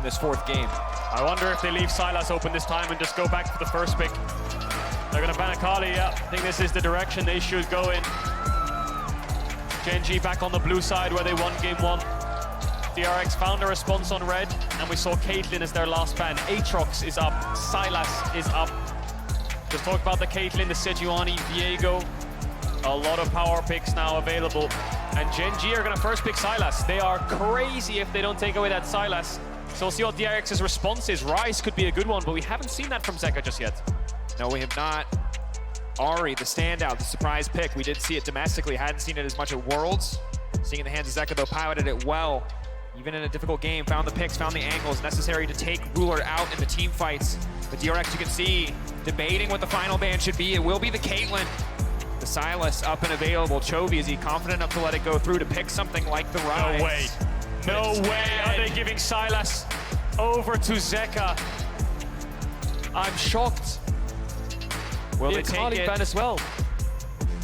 in this fourth game. I wonder if they leave Silas open this time and just go back for the first pick. They're gonna ban Akali, yeah. I think this is the direction they should go in. GENG back on the blue side where they won game 1. DRX found a response on red, and we saw Caitlyn as their last ban. Aatrox is up, Silas is up. Just talked about the Caitlyn, the Sejuani, Viego. A lot of power picks now available. And GENG are gonna first pick Silas. They are crazy if they don't take away that Silas. So we'll see what DRX's response is. Ryze could be a good one, but we haven't seen that from Zeka just yet. No, we have not. Ahri, the standout, the surprise pick. We did see it domestically, hadn't seen it as much at Worlds. Seeing in the hands of Zeka, though, piloted it well. Even in a difficult game, found the picks, found the angles necessary to take Ruler out in the team fights. But DRX, you can see, debating what the final ban should be. It will be the Caitlyn. The Silas up and available. Chovy, is he confident enough to let it go through to pick something like the Ryze? No way. No way are they giving Silas over to Zeka. I'm shocked. Will they take it? Ban as well.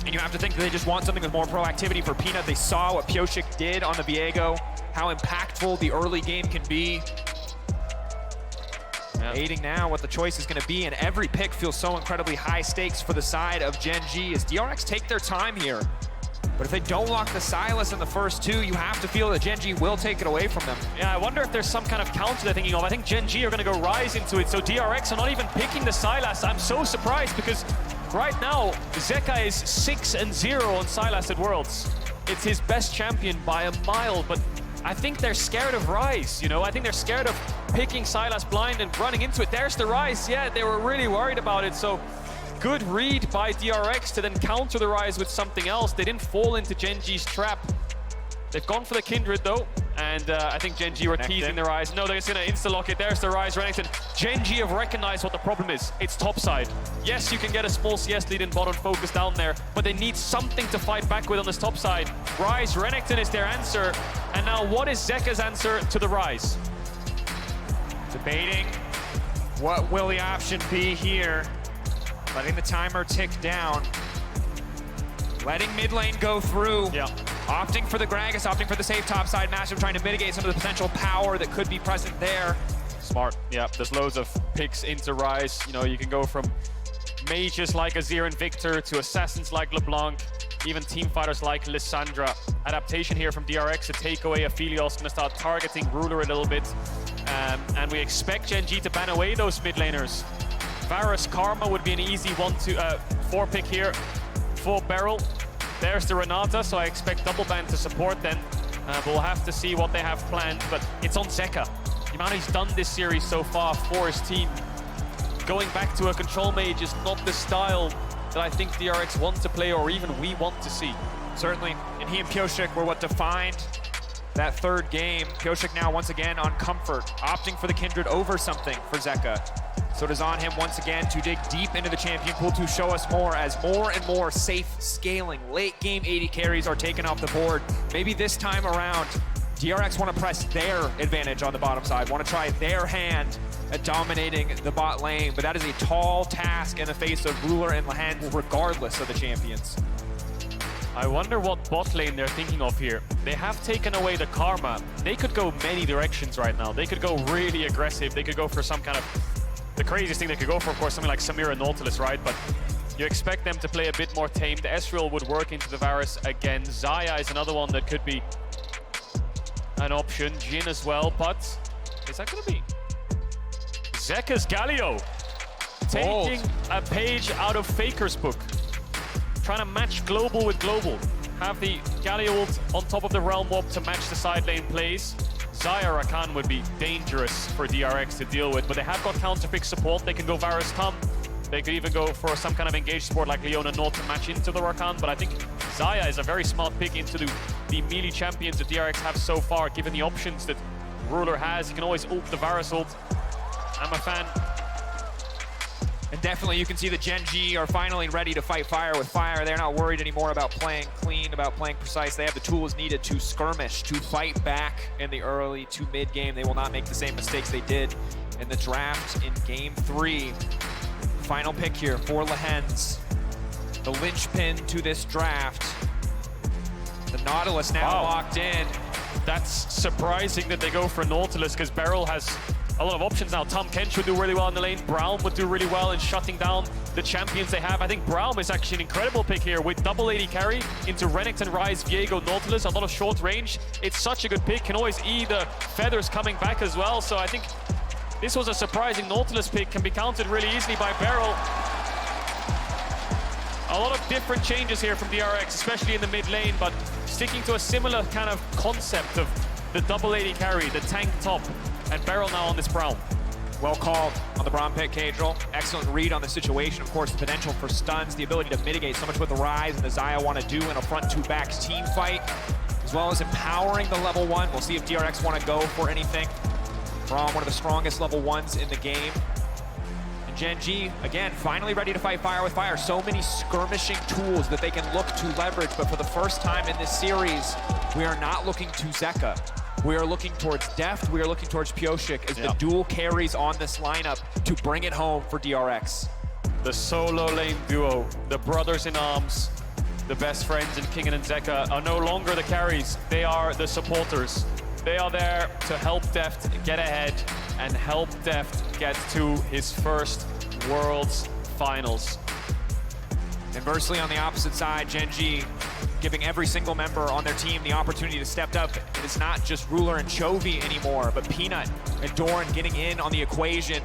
And you have to think that they just want something with more proactivity for Peanut. They saw what Pyosik did on the Viego, how impactful the early game can be. Yeah. Aiding now what the choice is going to be, and every pick feels so incredibly high stakes for the side of GENG as DRX take their time here. But if they don't lock the Silas in the first two, you have to feel that GENG will take it away from them. Yeah, I wonder if there's some kind of counter they're thinking of. I think GENG are going to go Ryze into it, so DRX are not even picking the Silas. I'm so surprised because right now, Zeka is 6-0 on Silas at Worlds. It's his best champion by a mile, but I think they're scared of Ryze, you know? I think they're scared of picking Silas blind and running into it. There's the Ryze. Yeah, they were really worried about it, so good read by DRX to then counter the Ryze with something else. They didn't fall into GENG's trap. They've gone for the Kindred though, and I think GENG were teasing the Ryze. No, they're just gonna insta-lock it. There's the Ryze Renekton. GENG have recognized what the problem is. It's topside. Yes, you can get a small CS lead in bot and focus down there, but they need something to fight back with on this top side. Ryze Renekton is their answer, and now what is Zeka's answer to the Ryze? Debating what will the option be here. Letting the timer tick down. Letting mid lane go through. Yeah. Opting for the Gragas, opting for the safe topside matchup, trying to mitigate some of the potential power that could be present there. Smart. Yeah, there's loads of picks into Ryze. You know, you can go from mages like Azir and Victor to assassins like LeBlanc, even team fighters like Lissandra. Adaptation here from DRX to take away Aphelios, gonna start targeting Ruler a little bit. And we expect GENG to ban away those mid laners. Varus Karma would be an easy 4 pick here for Beryl. There's the Renata, so I expect double ban to support them. But we'll have to see what they have planned, but it's on Zeka. The amount he's done this series so far for his team. Going back to a control mage is not the style that I think DRX want to play or even we want to see. Certainly, and he and Pyosik were what defined that third game. Pyosik now once again on comfort, opting for the Kindred over something for Zeka. So it is on him once again to dig deep into the champion pool to show us more as more and more safe scaling. Late game 80 carries are taken off the board. Maybe this time around, DRX want to press their advantage on the bottom side, want to try their hand at dominating the bot lane, but that is a tall task in the face of Ruler and Lehend, regardless of the champions. I wonder what bot lane they're thinking of here. They have taken away the Karma. They could go many directions right now. They could go really aggressive. They could go for some kind of... The craziest thing they could go for, of course, something like Samira Nautilus, right? But you expect them to play a bit more tamed. Ezreal would work into the Varus again. Xayah is another one that could be an option. Jhin as well, but is that going to be? Zeka's Galio taking a page out of Faker's book. Trying to match global with global. Have the Galio ult on top of the Realm Warp to match the side lane plays. Xayah Rakan would be dangerous for DRX to deal with, but they have got counterpick support. They can go Varus Tum. They could even go for some kind of engaged support like Leona Nord to match into the Rakan, but I think Xayah is a very smart pick into the melee champions that DRX have so far, given the options that Ruler has. He can always ult the Varus ult. I'm a fan. And definitely you can see the GENG are finally ready to fight fire with fire. They're not worried anymore about playing clean, about playing precise. They have the tools needed to skirmish, to fight back in the early to mid game. They will not make the same mistakes they did in the draft in game 3. Final pick here for Lehend's. The linchpin to this draft. The Nautilus now locked in. That's surprising that they go for Nautilus, because Beryl has a lot of options now. Tom Kench would do really well in the lane. Braum would do really well in shutting down the champions they have. I think Braum is actually an incredible pick here with double AD carry into Renekton, Ryze, Viego, Nautilus. A lot of short range. It's such a good pick. Can always E the feathers coming back as well. So I think this was a surprising Nautilus pick. Can be countered really easily by Beryl. A lot of different changes here from DRX, especially in the mid lane, but sticking to a similar kind of concept of the double AD carry, the tank top, and Beryl now on this Braum. Well called on the Braum pick, Cadril. Excellent read on the situation. Of course, the potential for stuns, the ability to mitigate so much what the Ryze and the Xayah want to do in a front two backs team fight, as well as empowering the level 1. We'll see if DRX want to go for anything from one of the strongest level 1s in the game. And GENG, again, finally ready to fight fire with fire. So many skirmishing tools that they can look to leverage, but for the first time in this series, we are not looking to Zeka. We are looking towards Deft, we are looking towards Pyosik as the dual carries on this lineup to bring it home for DRX. The solo lane duo, the brothers in arms, the best friends in Kingen and Zeka are no longer the carries, they are the supporters. They are there to help Deft get ahead and help Deft get to his first Worlds Finals. Inversely, on the opposite side, GENG giving every single member on their team the opportunity to step up. It is not just Ruler and Chovy anymore, but Peanut and Doran getting in on the equation.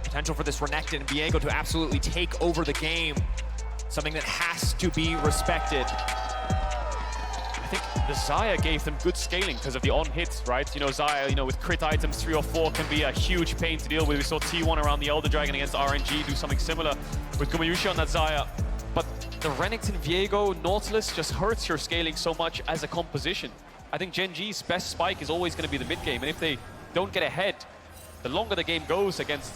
Potential for this Renekton and Viego to absolutely take over the game. Something that has to be respected. I think the Xayah gave them good scaling because of the on-hits, right? You know, Xayah, you know, with crit items 3 or 4 can be a huge pain to deal with. We saw T1 around the Elder Dragon against RNG do something similar with Gumayushi on that Xayah. But the Renekton, Viego, Nautilus just hurts your scaling so much as a composition. I think GENG's best spike is always going to be the mid-game, and if they don't get ahead, the longer the game goes against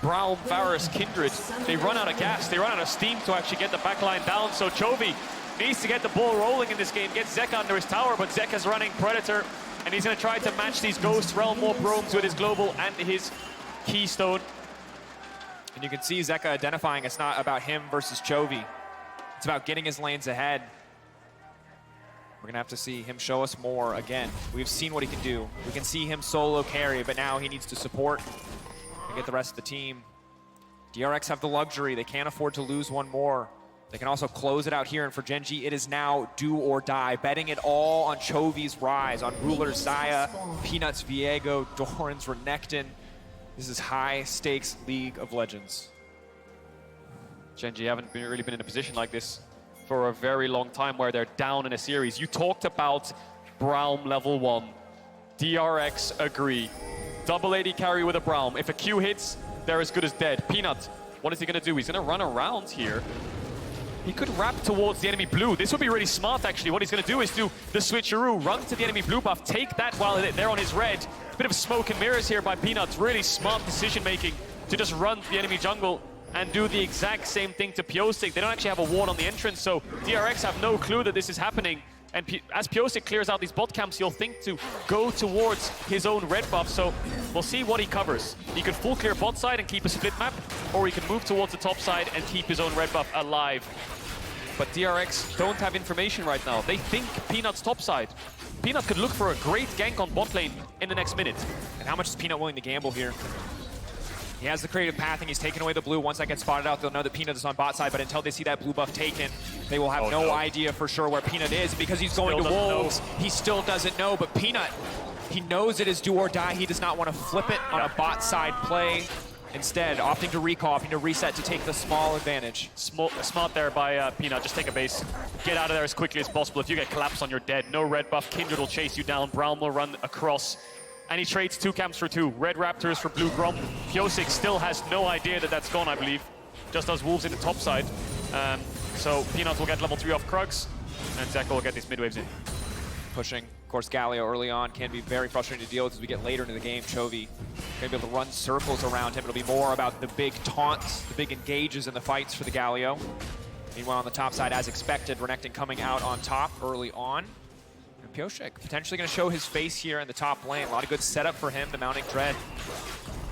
Braum, Varus, Kindred, they run out of gas, they run out of steam to actually get the backline down. So Chovy needs to get the ball rolling in this game, get Zeka under his tower, but Zeka's running Predator, and he's going to try to match these Ghost Realm Warp roams with his Global and his Keystone. And you can see Zeka identifying it's not about him versus Chovy. It's about getting his lanes ahead. We're gonna have to see him show us more again. We've seen what he can do. We can see him solo carry, but now he needs to support and get the rest of the team. DRX have the luxury. They can't afford to lose one more. They can also close it out here, and for GENG, it is now do or die. Betting it all on Chovy's Ryze, on Ruler's Xayah, Peanut's Viego, Doran's Renekton. This is high stakes League of Legends. GENG haven't really been in a position like this for a very long time where they're down in a series. You talked about Braum level 1. DRX agree. Double AD carry with a Braum. If a Q hits, they're as good as dead. Peanut, what is he going to do? He's going to run around here. He could wrap towards the enemy blue. This would be really smart, actually. What he's going to do is do the switcheroo, run to the enemy blue buff, take that while they're on his red. Bit of smoke and mirrors here by Peanut. Really smart decision-making to just run to the enemy jungle and do the exact same thing to Pyosik. They don't actually have a ward on the entrance, so DRX have no clue that this is happening. And as Pyosik clears out these bot camps, he'll think to go towards his own red buff, so we'll see what he covers. He could full clear bot side and keep a split map, or he can move towards the top side and keep his own red buff alive. But DRX don't have information right now. They think Peanut's top side. Peanut could look for a great gank on bot lane in the next minute. And how much is Peanut willing to gamble here? He has the creative pathing, he's taken away the blue. Once that gets spotted out, they'll know that Peanut is on bot side, but until they see that blue buff taken, they will have no idea for sure where Peanut is, because he's going to Wolves. He still doesn't know, but Peanut, he knows it is do or die. He does not want to flip it on a bot side play. Instead, opting to recall, opting to reset to take the small advantage. Smart there by Peanut, just take a base. Get out of there as quickly as possible. If you get collapsed on, you're dead. No red buff, Kindred will chase you down, Braum will run across. And he trades 2 camps for 2. Red Raptors for blue Grom. Pyosik still has no idea that that's gone, I believe. Just as Wolves in the top side. So Peanut will get level 3 off Krugs, and Zeka will get these mid waves in. Pushing, of course, Galio early on can be very frustrating to deal with as we get later into the game. Chovy going to be able to run circles around him. It'll be more about the big taunts, the big engages in the fights for the Galio. Meanwhile, on the top side, as expected, Renekton coming out on top early on. And Pyosik potentially going to show his face here in the top lane. A lot of good setup for him, the Mounting Dread.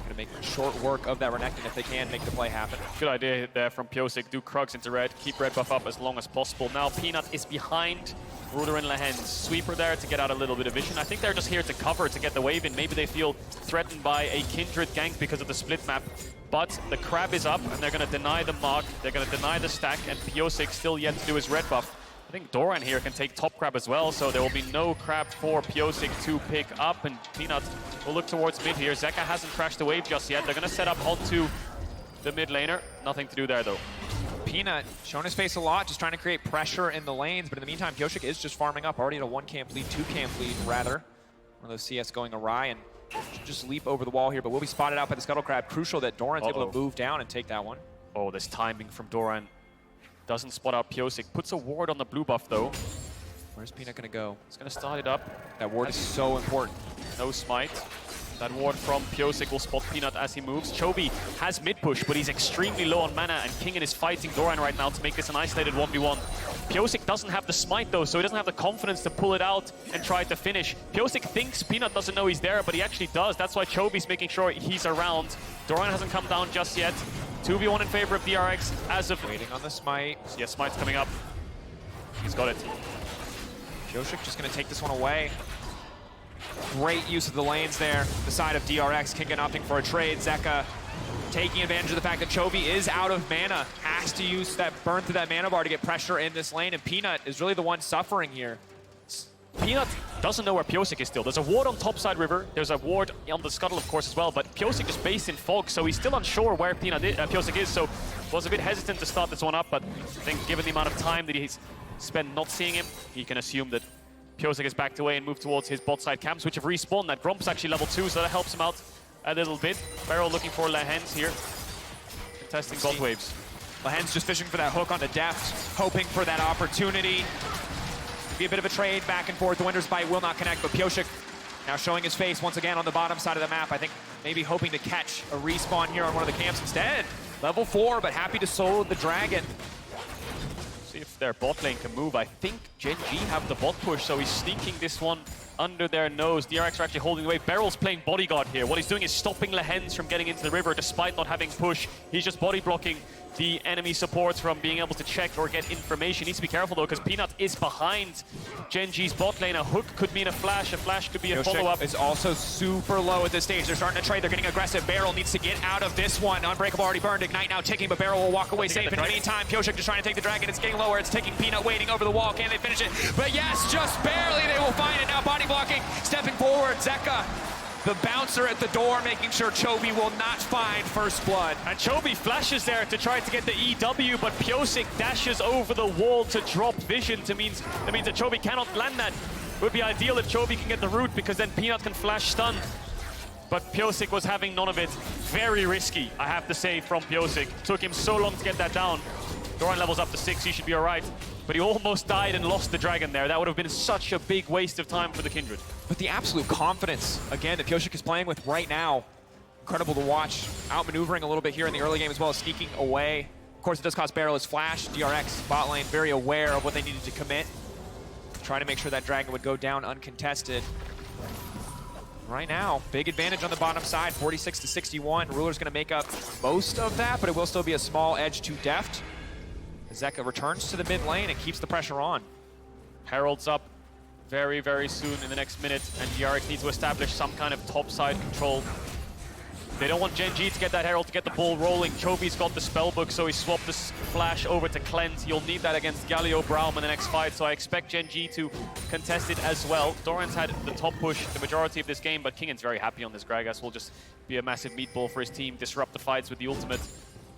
Going to make short work of that Renekton if they can make the play happen. Good idea there from Pyosik. Do Krugs into red, keep red buff up as long as possible. Now Peanut is behind Ruler and Lehens. Sweeper there to get out a little bit of vision. I think they're just here to cover, to get the wave in. Maybe they feel threatened by a Kindred gank because of the split map. But the Crab is up, and they're going to deny the mark. They're going to deny the stack, and Piosik still yet to do his red buff. I think Doran here can take top Crab as well, so there will be no Crab for Piosik to pick up, and Peanut will look towards mid here. Zeka hasn't crashed the wave just yet. They're going to set up onto the mid laner. Nothing to do there, though. Peanut showing his face a lot, just trying to create pressure in the lanes, but in the meantime, Piosik is just farming up, already at a 1-camp lead, 2-camp lead, rather. One of those CS going awry, and should just leap over the wall here, but will be spotted out by the Scuttle Crab. Crucial that Doran's able to move down and take that one. Oh, this timing from Doran. Doesn't spot out Piosik. Puts a ward on the blue buff, though. Where's Peanut going to go? He's going to start it up. That ward is so important. No smite. That ward from Piosik will spot Peanut as he moves. Chovy has mid push, but he's extremely low on mana, and Kingen is fighting Doran right now to make this an isolated 1v1. Piosik doesn't have the smite, though, so he doesn't have the confidence to pull it out and try to finish. Piosik thinks Peanut doesn't know he's there, but he actually does. That's why Chovy's making sure he's around. Doran hasn't come down just yet. 2v1 in favor of DRX as of... Waiting on the smite. Yeah, smite's coming up. He's got it. Piosik just going to take this one away. Great use of the lanes there. The side of DRX, Kingen opting for a trade. Zeka taking advantage of the fact that Chovy is out of mana. Has to use that burn through that mana bar to get pressure in this lane, and Peanut is really the one suffering here. Peanut doesn't know where Piosik is still. There's a ward on topside river. There's a ward on the Scuttle, of course, as well. But Piosik is based in fog, so he's still unsure where Piosik is. So was a bit hesitant to start this one up. But I think given the amount of time that he's spent not seeing him, he can assume that Piosik is backed away and moved towards his bot side camps, which have respawned. That Gromp's actually level 2, so that helps him out a little bit. Barrel looking for Lehens here, contesting bot waves. Lehens just fishing for that hook onto Deft, hoping for that opportunity. Be a bit of a trade back and forth. The Winter's Bite will not connect, but Piosik now showing his face once again on the bottom side of the map. I think maybe hoping to catch a respawn here on one of the camps instead. Level 4, but happy to solo the Dragon. See if their bot lane can move. I think GENG have the bot push, so he's sneaking this one under their nose. DRX are actually holding the way. Beryl's playing bodyguard here. What he's doing is stopping Lehens from getting into the river despite not having push. He's just body blocking the enemy supports from being able to check or get information. Needs to be careful though, because Peanut is behind GENG's bot lane. A hook could mean a flash could be a follow-up. Is also super low at this stage. They're starting to trade, they're getting aggressive. Barrel needs to get out of this one. Unbreakable already burned, Ignite now ticking, but Barrel will walk away safe. In the meantime, Piosik just trying to take the Dragon. It's getting lower, it's taking Peanut waiting over the wall. Can they finish it? But yes, just barely they will find it. Now body blocking, stepping forward, Zeka. The bouncer at the door, making sure Chovy will not find first blood. And Chovy flashes there to try to get the EW, but Piosik dashes over the wall to drop vision. That means that Chovy cannot land that. It would be ideal if Chovy can get the root, because then Peanut can flash stun. But Piosik was having none of it. Very risky, I have to say, from Piosik. Took him so long to get that down. Doran levels up to 6, he should be all right. But he almost died and lost the Dragon there. That would have been such a big waste of time for the Kindred. But the absolute confidence, again, that Piosik is playing with right now, incredible to watch. Outmaneuvering a little bit here in the early game as well as sneaking away. Of course, it does cost Barrel his flash. DRX, bot lane, very aware of what they needed to commit. Trying to make sure that Dragon would go down uncontested. Right now, big advantage on the bottom side, 46 to 61. Ruler's gonna make up most of that, but it will still be a small edge to Deft. Zeka returns to the mid lane and keeps the pressure on. Herald's up very, very soon in the next minute, and DRX needs to establish some kind of topside control. They don't want GENG to get that Herald to get the ball rolling. Chovy's got the spellbook, so he swapped this flash over to Cleanse. You'll need that against Galio Braum in the next fight, so I expect GENG to contest it as well. Doran's had the top push the majority of this game, but Kingen's very happy on this. Gragas will just be a massive meatball for his team, disrupt the fights with the ultimate.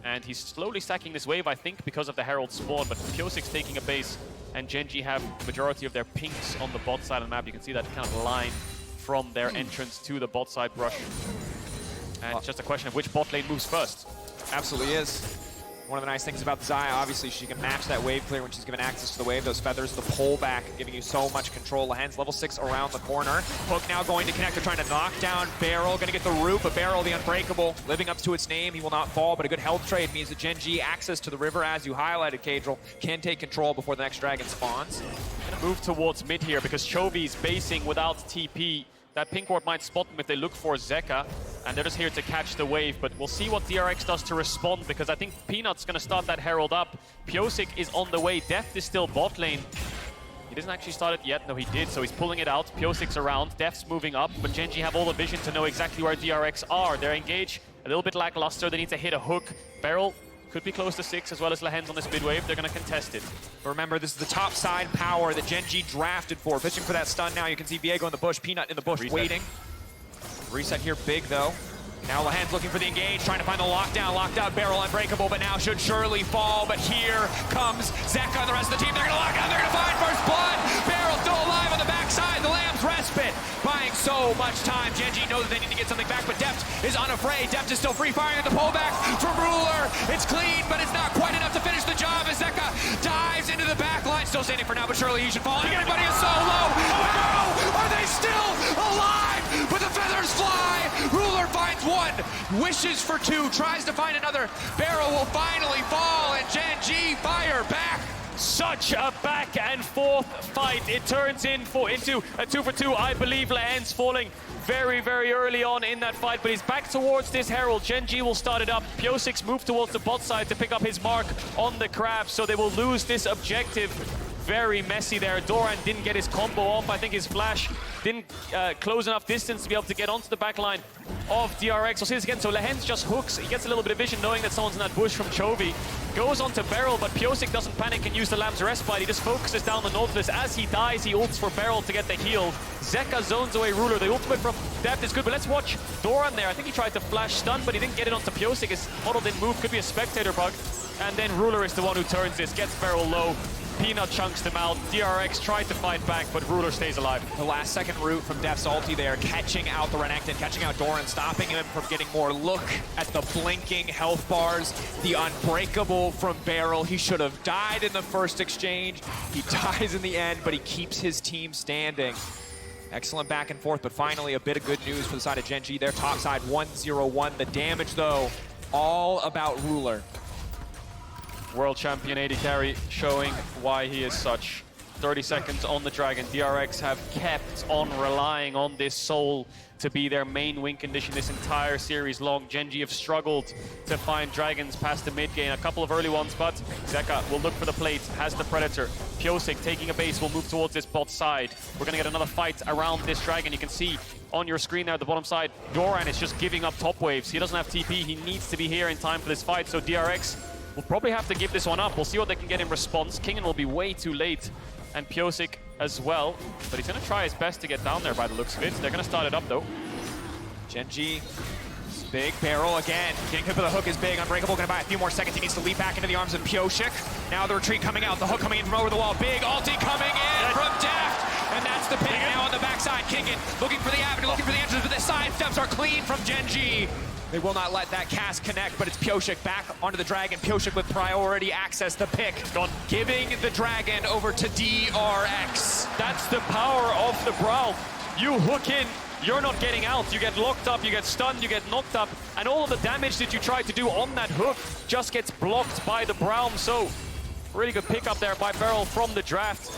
And he's slowly stacking this wave, I think, because of the Herald spawn, but Piosik's taking a base, and GENG have the majority of their pinks on the bot side of the map. You can see that kind of line from their entrance to the bot side brush. And it's just a question of which bot lane moves first. Absolutely is. One of the nice things about the Xayah, obviously, she can match that wave clear when she's given access to the wave. Those feathers, the pullback, giving you so much control. Lehens level 6 around the corner. Hook now going to connect. They're trying to knock down Barrel. Going to get the root, but Barrel, the unbreakable, living up to its name. He will not fall, but a good health trade means that GENG access to the river, as you highlighted, Cadril, can take control before the next Dragon spawns. Gonna move towards mid here because Chovy's basing without TP. That pink ward might spot them if they look for Zeka, and they're just here to catch the wave, but we'll see what DRX does to respond, because I think Peanut's gonna start that Herald up. Piosik is on the way, Death is still bot lane. He doesn't actually start it yet. No, he did, so he's pulling it out. Piosik's around, Def's moving up, but GENG have all the vision to know exactly where DRX are. They're engaged, a little bit lackluster. They need to hit a hook. Beryl could be close to 6, as well as Lehens on this mid wave. They're going to contest it. But remember, this is the top side power that GENG drafted for. Fishing for that stun now. You can see Viego in the bush, Peanut in the bush, waiting. Reset here big, though. Now Lehens looking for the engage, trying to find the lockdown. Locked out Beryl, unbreakable, but now should surely fall. But here comes Zeka and the rest of the team. They're going to lock out. They're going to find first blood. Beryl still alive on the backside. The Lamb's respite, buying so much time. GENG knows that they need to get something back, but Deft is unafraid. Deft is still free firing at the pullback from Ruler. It's clean, but it's not quite enough to finish the job as Zeka dives into the back line. Still standing for now, but surely he should fall. And everybody is so low. Oh no! Are they still alive? But the feathers fly. Ruler finds one, wishes for 2, tries to find another. Beryl will finally fall, and GENG fire back. Such a back and forth fight. It turns into a 2 for 2. I believe Lehens falling very, very early on in that fight, but he's back towards this Herald. GENG will start it up. Piosik's move towards the bot side to pick up his mark on the crab, so they will lose this objective. Very messy there. Doran didn't get his combo off. I think his flash didn't close enough distance to be able to get onto the back line of DRX. We'll see this again. So Lehens just hooks. He gets a little bit of vision knowing that someone's in that bush from Chovy. Goes onto Beryl, but Piosik doesn't panic and use the Lamb's respite. He just focuses down the Nautilus. As he dies, he ults for Beryl to get the heal. Zeka zones away Ruler. The ultimate from Deft is good, but let's watch Doran there. I think he tried to flash stun, but he didn't get it onto Piosik. His model didn't move. Could be a spectator bug. And then Ruler is the one who turns this, gets Beryl low. Peanut chunks them out. DRX tried to fight back, but Ruler stays alive. The last second route from Deft's ulti there, catching out the Renekton, catching out Doran, stopping him from getting more. Look at the blinking health bars, the unbreakable from Beryl. He should have died in the first exchange. He dies in the end, but he keeps his team standing. Excellent back and forth, but finally a bit of good news for the side of GENG. Their top side 1-0-1. The damage, though, all about Ruler. World champion AD carry showing why he is such. 30 seconds on the Dragon. DRX have kept on relying on this soul to be their main win condition this entire series long. GENG have struggled to find Dragons past the mid game. A couple of early ones, but Zeka will look for the plate, has the Predator. Piosik taking a base will move towards this bot side. We're gonna get another fight around this Dragon. You can see on your screen there at the bottom side, Doran is just giving up top waves. He doesn't have TP, he needs to be here in time for this fight, so DRX will probably have to give this one up. We'll see what they can get in response. Kingen will be way too late, and Piosik as well. But he's going to try his best to get down there by the looks of it. They're going to start it up, though. GENG, big Beryl again. Getting hit with the hook is big. Unbreakable going to buy a few more seconds. He needs to leap back into the arms of Piosik. Now the retreat coming out. The hook coming in from over the wall. Big ulti coming in from Deft. And that's the pick now on the backside. Kingen looking for the avenue, looking for the entrance, but the side steps are clean from GENG. They will not let that cast connect, but it's Piosik back onto the Dragon. Piosik with priority access, the pick. Giving the Dragon over to DRX. That's the power of the Braum. You hook in, you're not getting out. You get locked up, you get stunned, you get knocked up, and all of the damage that you try to do on that hook just gets blocked by the Braum. So, really good pickup there by Beryl from the draft.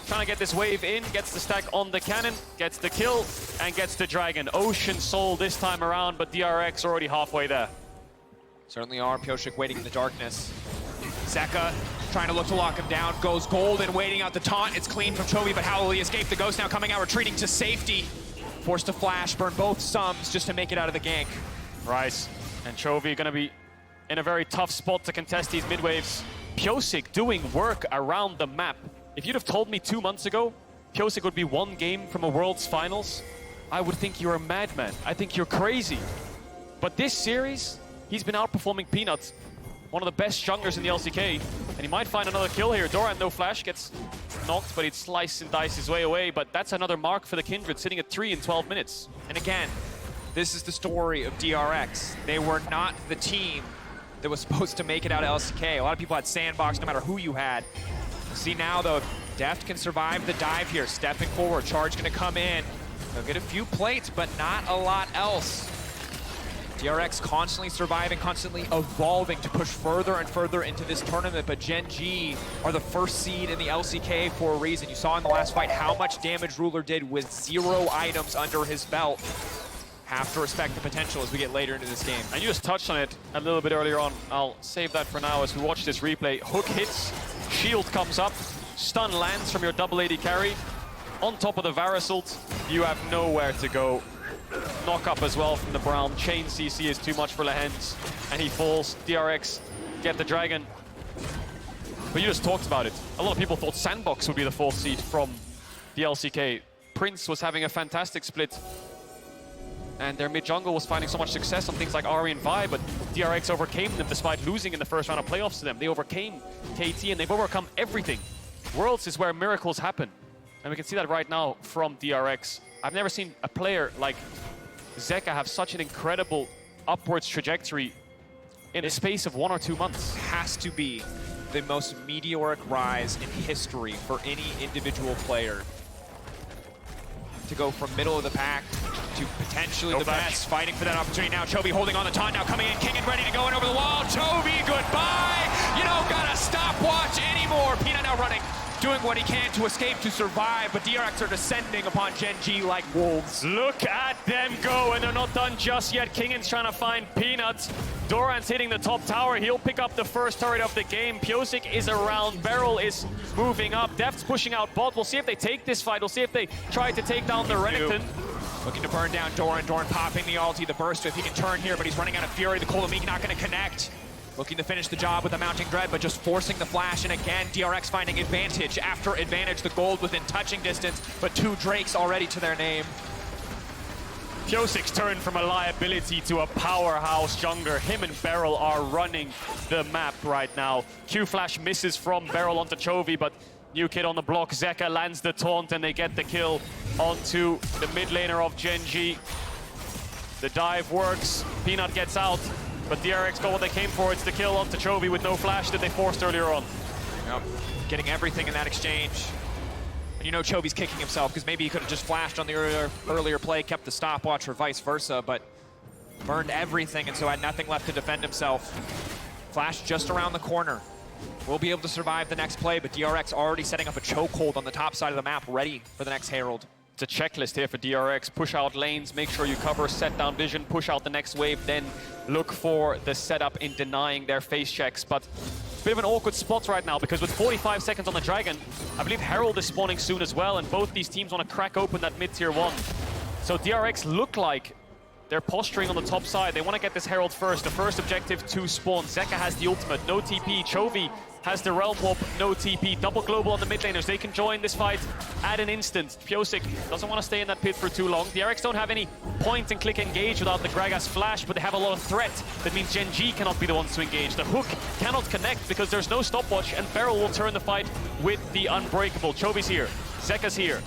Trying to get this wave in, gets the stack on the cannon, gets the kill, and gets the Dragon. Ocean Soul this time around, but DRX already halfway there. Certainly are. Piosik waiting in the darkness. Zeka trying to look to lock him down. Goes golden, waiting out the taunt. It's clean from Chovy, but how will he escape? The Ghost now coming out, retreating to safety. Forced to flash, burn both sums just to make it out of the gank. Rice and Chovy gonna be in a very tough spot to contest these mid-waves. Piosik doing work around the map. If you'd have told me 2 months ago Piosik would be one game from a World's Finals, I would think you're a madman. I think you're crazy. But this series, he's been outperforming Peanut, one of the best junglers in the LCK, and he might find another kill here. Doran, no flash, gets knocked, but he'd slice and dice his way away, but that's another mark for the Kindred, sitting at 3 in 12 minutes. And again, this is the story of DRX. They were not the team that was supposed to make it out of LCK. A lot of people had Sandbox, no matter who you had. See now, though, Deft can survive the dive here. Stepping forward, charge gonna come in. They'll get a few plates, but not a lot else. DRX constantly surviving, constantly evolving to push further and further into this tournament, but GENG are the first seed in the LCK for a reason. You saw in the last fight how much damage Ruler did with 0 items under his belt. Have to respect the potential as we get later into this game. And you just touched on it a little bit earlier on. I'll save that for now as we watch this replay. Hook hits, shield comes up, stun lands from your double AD carry. On top of the Varus ult, you have nowhere to go. Knock up as well from the Brown. Chain CC is too much for Lehens, and he falls. DRX get the Dragon. But you just talked about it. A lot of people thought Sandbox would be the 4th seed from the LCK. Prince was having a fantastic split, and their mid-jungle was finding so much success on things like Ari and Vi, but DRX overcame them despite losing in the first round of playoffs to them. They overcame KT, and they've overcome everything. Worlds is where miracles happen, and we can see that right now from DRX. I've never seen a player like Zeka have such an incredible upwards trajectory in a space of 1 or 2 months. Has to be the most meteoric rise in history for any individual player. To go from middle of the pack to potentially the best, fighting for that opportunity now. Chovy holding on the taunt now, coming in, King and ready to go in over the wall. Chovy, goodbye! You don't gotta stopwatch anymore. Peanut now running, doing what he can to escape, to survive, but DRX are descending upon GENG like wolves. Look at them go, and they're not done just yet. Kingan's trying to find Peanut. Doran's hitting the top tower. He'll pick up the first turret of the game. Pyosik is around. Beryl is moving up. Deft's pushing out bot. We'll see if they take this fight. We'll see if they try to take down the Renekton. Looking to burn down Doran. Doran popping the ulti, the burst if he can turn here, but he's running out of fury. The Kolamik not going to connect. Looking to finish the job with the mounting dread, but just forcing the flash. And again, DRX finding advantage after advantage. The gold within touching distance, but 2 Drakes already to their name. Pyosik's turned from a liability to a powerhouse jungler. Him and Beryl are running the map right now. Q-Flash misses from Beryl onto Chovy, but new kid on the block. Zeka lands the taunt, and they get the kill onto the mid laner of GENG. The dive works. Peanut gets out, but DRX got what they came for. It's the kill onto Chovy with no flash that they forced earlier on. Yep. Getting everything in that exchange. You know Chovy's kicking himself because maybe he could have just flashed on the earlier play, kept the stopwatch, or vice versa, but burned everything and so had nothing left to defend himself. Flash just around the corner. We'll be able to survive the next play, but DRX already setting up a chokehold on the top side of the map, ready for the next Herald. It's a checklist here for DRX. Push out lanes, make sure you cover, set down vision, push out the next wave, then look for the setup in denying their face checks. But bit of an awkward spot right now because with 45 seconds on the Dragon, I believe Herald is spawning soon as well, and both these teams want to crack open that mid-tier 1. So DRX look like they're posturing on the top side. They want to get this Herald first. The first objective to spawn. Zeka has the ultimate, no TP. Chovy has the Realm Warp, no TP. Double global on the mid laners. They can join this fight at an instant. Pyosik doesn't want to stay in that pit for too long. DRX don't have any point and click engage without the Gragas flash, but they have a lot of threat. That means GENG cannot be the ones to engage. The hook cannot connect because there's no stopwatch, and Beryl will turn the fight with the Unbreakable. Chovy's here. Zeka's here.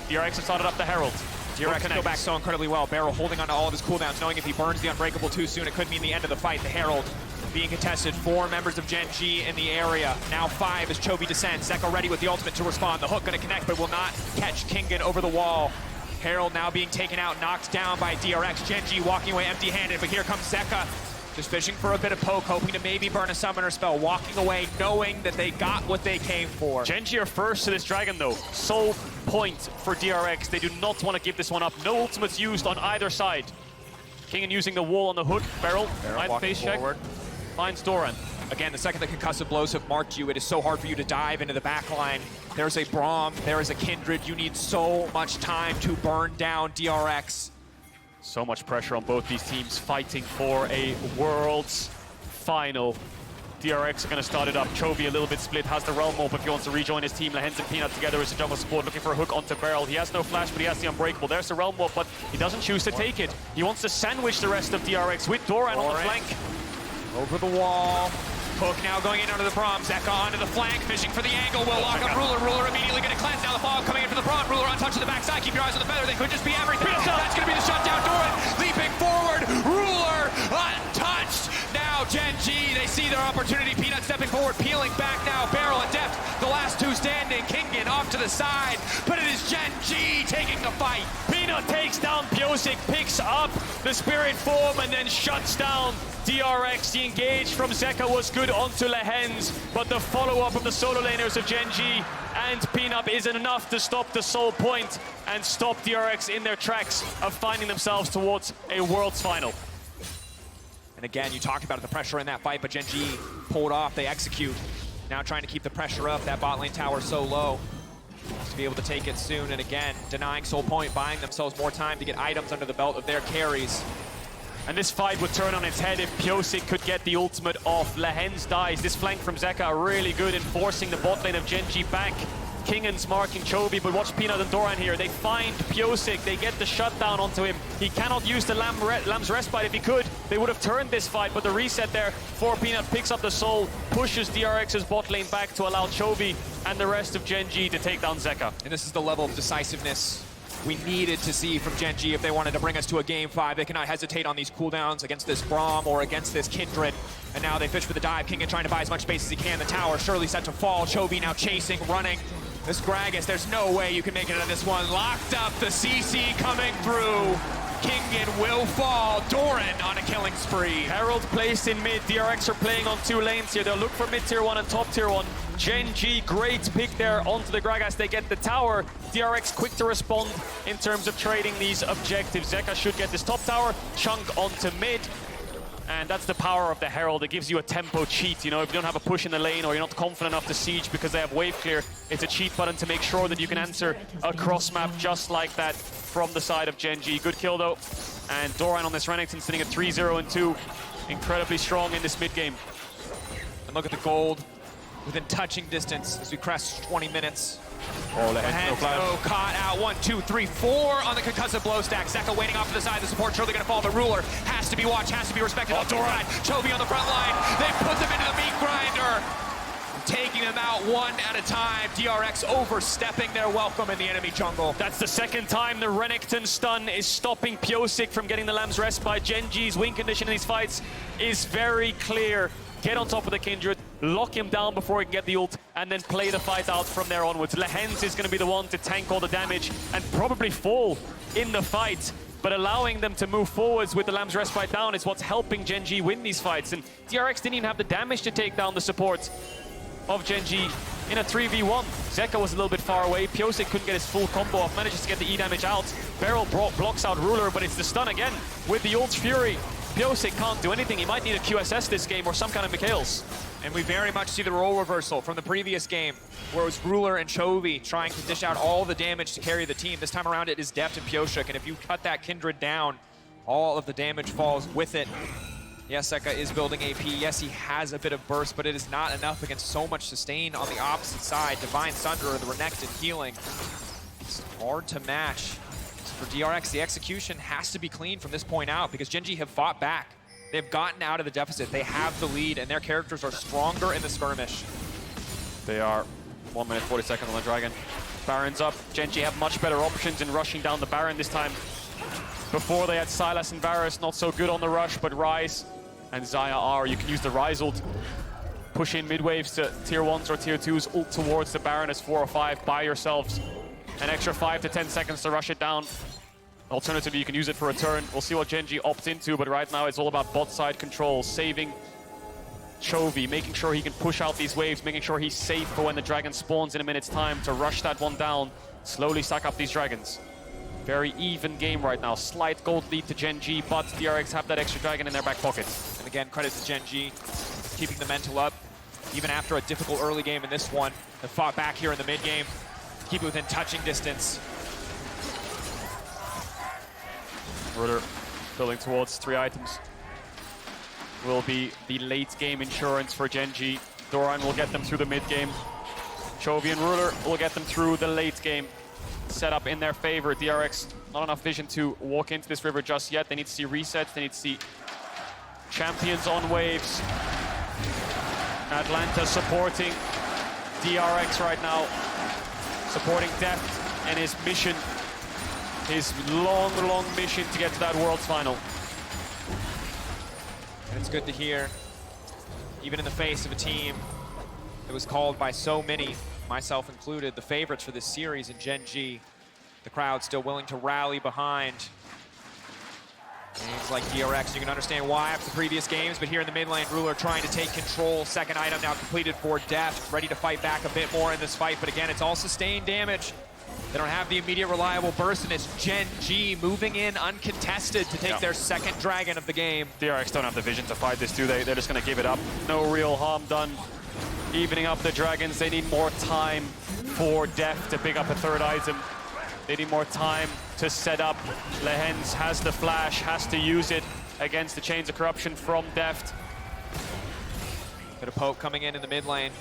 DRX have started up the Herald. DRX go back so incredibly well. Beryl holding on to all of his cooldowns, knowing if he burns the Unbreakable too soon, it could mean the end of the fight. The Herald being contested. 4 members of GENG in the area. Now 5 as Chovy descends. Zeka ready with the ultimate to respond. The hook going to connect, but will not catch Kingan over the wall. Herald now being taken out, knocked down by DRX. GENG walking away empty-handed, but here comes Zeka. Just fishing for a bit of poke, hoping to maybe burn a summoner spell. Walking away, knowing that they got what they came for. GENG are first to this Dragon, though. Sole point for DRX. They do not want to give this one up. No ultimates used on either side. Kingan using the wall on the hook. Beryl face check. Finds Doran. Again, the second the concussive blows have marked you, it is so hard for you to dive into the backline. There's a Braum, there is a Kindred. You need so much time to burn down DRX. So much pressure on both these teams fighting for a Worlds final. DRX are going to start it up. Chovy a little bit split, has the Realm Warp if he wants to rejoin his team. Lehens and Peanut together as a jungle support, looking for a hook onto Beryl. He has no flash, but he has the Unbreakable. There's the Realm Warp, but he doesn't choose to take it. He wants to sandwich the rest of DRX with Doran on the flank. Over the wall. Hook now going in under the Braum. Zeka onto the flank, fishing for the angle. Will lock up Ruler. Ruler immediately going to cleanse. Now the fog coming in for the Braum. Ruler untouched to the backside. Keep your eyes on the feather. They could just be everything. That's going to be the shutdown. Doran leaping forward. Ruler untouched. Now GENG, they see their opportunity. Peanut stepping forward, peeling back now. Beryl and Deft, the last 2 standing. Kingan off to the side, but it is GENG taking the fight. Peanut takes down Pyosik, picks up the Spirit Form, and then shuts down DRX. The engage from Zeka was good onto Lehens, but the follow-up of the solo laners of GENG and Peanut isn't enough to stop the soul point and stop DRX in their tracks of finding themselves towards a Worlds final. And again, you talked about the pressure in that fight, but GENG pulled off, they execute. Now trying to keep the pressure up, that bot lane tower so low. To be able to take it soon, and again, denying Soul Point, buying themselves more time to get items under the belt of their carries. And this fight would turn on its head if Pyosik could get the ultimate off. Lehens dies. This flank from Zeka are really good in forcing the bot lane of GENG back. Kingan's marking Chovy, but watch Peanut and Doran here. They find Pyosik, they get the shutdown onto him. He cannot use the Lamb's Respite. If he could, they would have turned this fight, but the reset there for Peanut picks up the soul, pushes DRX's bot lane back to allow Chovy and the rest of GENG to take down Zeka. And this is the level of decisiveness we needed to see from GENG if they wanted to bring us to a game 5. They cannot hesitate on these cooldowns against this Braum or against this Kindred. And now they fish for the dive. Kingan trying to buy as much space as he can. The tower surely set to fall. Chovy now chasing, running. This Gragas, there's no way you can make it on this one. Locked up, the CC coming through. Kingan will fall. Doran on a killing spree. Herald placed in mid. DRX are playing on 2 lanes here. They'll look for mid tier 1 and top tier 1. GENG, great pick there onto the Gragas. They get the tower. DRX quick to respond in terms of trading these objectives. Zeka should get this top tower. Chunk onto mid. And that's the power of the Herald. It gives you a tempo cheat. You know, if you don't have a push in the lane or you're not confident enough to siege because they have wave clear, it's a cheat button to make sure that you can answer a cross map just like that from the side of GENG. Good kill though. And Doran on this Renekton sitting at 3-0 and 2. Incredibly strong in this mid game. And look at the gold within touching distance as we crest 20 minutes. Oh, Lehens caught out. 1, 2, 3, 4 on the concussive blow stack. Zeka waiting off to the side. The support surely going to fall. The ruler has to be watched, has to be respected. Doran, Chovy on the front line. They put them into the meat grinder. Taking them out one at a time. DRX overstepping their welcome in the enemy jungle. That's the second time the Renekton stun is stopping Pyosik from getting the Lamb's Respite. GENG's win condition in these fights is very clear. Get on top of the Kindred, lock him down before he can get the ult, and then play the fight out from there onwards. Lehens is going to be the one to tank all the damage and probably fall in the fight, but allowing them to move forwards with the Lamb's Respite down is what's helping GENG win these fights. And DRX didn't even have the damage to take down the support of GENG in a 3v1. Zeka was a little bit far away. Pyosik couldn't get his full combo off, manages to get the E damage out. Beryl blocks out Ruler, but it's the stun again with the ult Fury. Pyosik can't do anything. He might need a QSS this game or some kind of Mikhails. And we very much see the role reversal from the previous game, where it was Ruler and Chovy trying to dish out all the damage to carry the team. This time around it is Deft and Pyosik, and if you cut that Kindred down, all of the damage falls with it. Yes, Zeka is building AP. Yes, he has a bit of burst, but it is not enough against so much sustain on the opposite side. Divine Sunder or the Renekton healing. It's hard to match. For DRX, the execution has to be clean from this point out because GENG have fought back. They've gotten out of the deficit. They have the lead, and their characters are stronger in the skirmish. They are 1 minute 40 seconds on the Dragon. Baron's up. GENG have much better options in rushing down the Baron this time. Before they had Sylas and Varus, not so good on the rush, but Ryze and Xayah are. You can use the Ryze ult, push in mid-waves to tier 1s or tier 2s, ult towards the Baron as 4 or 5, buy yourselves an extra 5 to 10 seconds to rush it down. Alternatively, you can use it for a turn. We'll see what GENG opts into, but right now it's all about bot side control, saving Chovy, making sure he can push out these waves, making sure he's safe for when the dragon spawns in a minute's time to rush that one down, slowly stack up these dragons. Very even game right now. Slight gold lead to GENG, but DRX have that extra dragon in their back pocket. And again, credit to GENG, keeping the mental up. Even after a difficult early game in this one, they fought back here in the mid game. Keep it within touching distance. Ruler building towards 3 items. Will be the late game insurance for GENG. Doran will get them through the mid game. Chovy and Ruler will get them through the late game. Set up in their favor. DRX, not enough vision to walk into this river just yet. They need to see resets. They need to see champions on waves. Atlanta supporting DRX right now. Supporting Deft and his mission. His long, long mission to get to that Worlds final. And it's good to hear, even in the face of a team that was called by so many, myself included, the favorites for this series in GENG, the crowd still willing to rally behind names like DRX. You can understand why after the previous games, but here in the mid lane, Ruler trying to take control. Second item now completed for Deft, ready to fight back a bit more in this fight, but again, it's all sustained damage. They don't have the immediate reliable burst, and it's GENG moving in uncontested to take their second dragon of the game. DRX don't have the vision to fight this, do they? They're just going to give it up. No real harm done. Evening up the dragons. They need more time for Deft to pick up a third item. They need more time to set up. Lehens has the flash, has to use it against the Chains of Corruption from Deft. Bit of poke coming in the mid lane.